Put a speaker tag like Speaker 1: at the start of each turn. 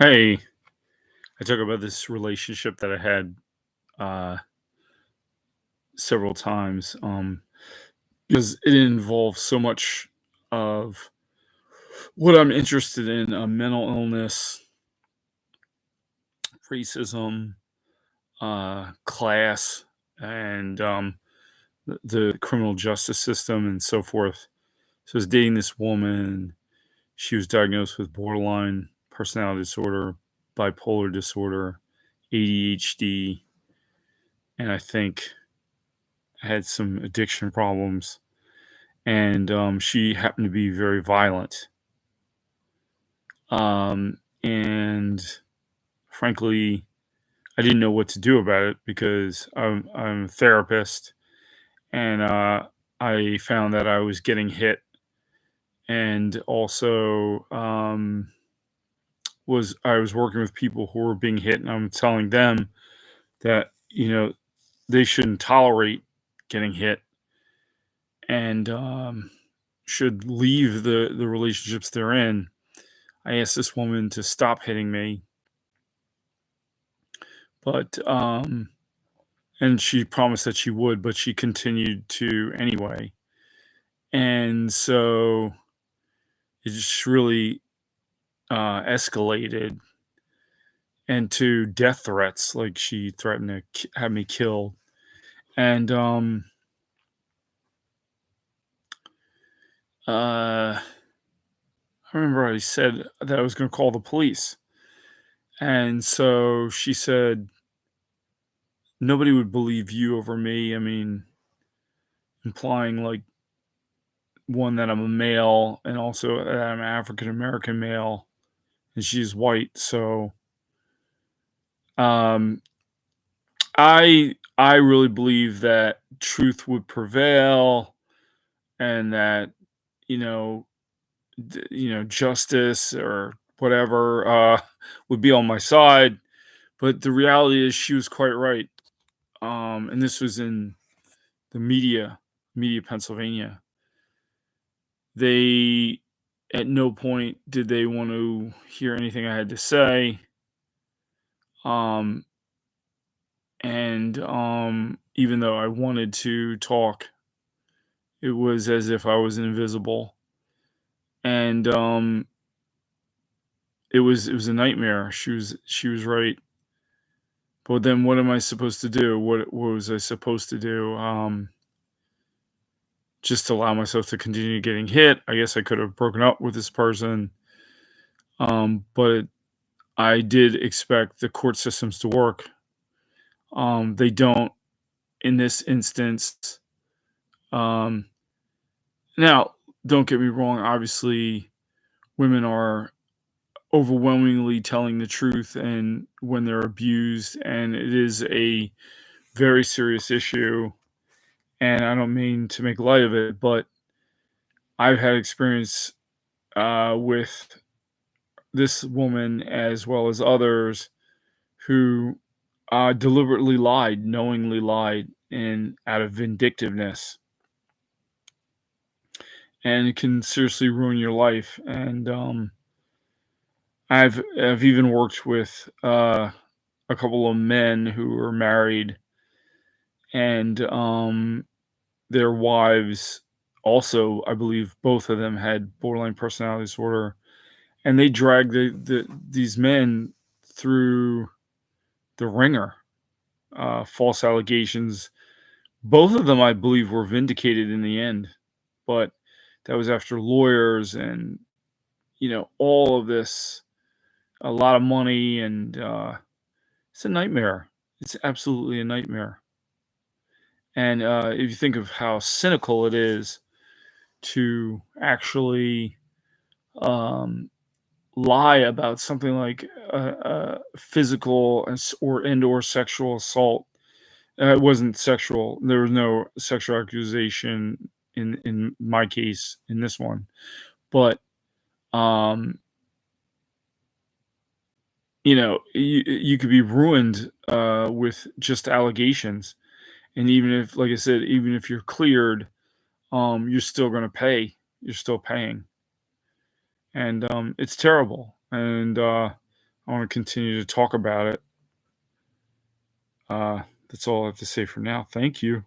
Speaker 1: Hey, I talk about this relationship that I had uh, several times because it involves so much of what I'm interested in: mental illness, racism, class, and the criminal justice system, and so forth. So I was dating this woman. She was diagnosed with borderline personality disorder, bipolar disorder, ADHD, and I think had some addiction problems, and she happened to be very violent. And frankly, I didn't know what to do about it because I'm a therapist, and I found that I was getting hit, and also was I was working with people who were being hit, and I'm telling them that they shouldn't tolerate getting hit, and should leave the relationships they're in. I asked this woman to stop hitting me, but and she promised that she would, but she continued to anyway. And so it just really escalated into death threats. Like she threatened to have me killed. And I remember I said that I was going to call the police. And so she said, nobody would believe you over me. I mean, implying like one, that I'm a male, and also that I'm an African American male, and she's white. So um, I really believe that truth would prevail, and that you know justice or whatever would be on my side. But the reality is, she was quite right. And this was in the media, Pennsylvania. They At no point did they want to hear anything I had to say. Um, and even though I wanted to talk, it was as if I was invisible. And it was a nightmare. She was right. But then what am I supposed to do? What was I supposed to do? Just allow myself to continue getting hit? I guess I could have broken up with this person. But I did expect the court systems to work. They don't in this instance. Um, Now, don't get me wrong. Obviously, women are overwhelmingly telling the truth, and when they're abused, and it is a very serious issue. And I don't mean to make light of it, but I've had experience with this woman as well as others who deliberately lied, knowingly lied, and out of vindictiveness, and it can seriously ruin your life. And I've even worked with a couple of men who were married, and their wives also, I believe, both of them had borderline personality disorder, and they dragged these men through the ringer. False allegations. Both of them, I believe, were vindicated in the end, but that was after lawyers and all of this, a lot of money, and it's a nightmare. It's absolutely a nightmare. And if you think of how cynical it is to actually um, lie about something like physical or sexual assault. It wasn't sexual. There was no sexual accusation in my case in this one, but um, you could be ruined with just allegations. And even if, like I said, even if you're cleared, you're still going to pay. You're still paying, and it's terrible. And I want to continue to talk about it. That's all I have to say for now. Thank you.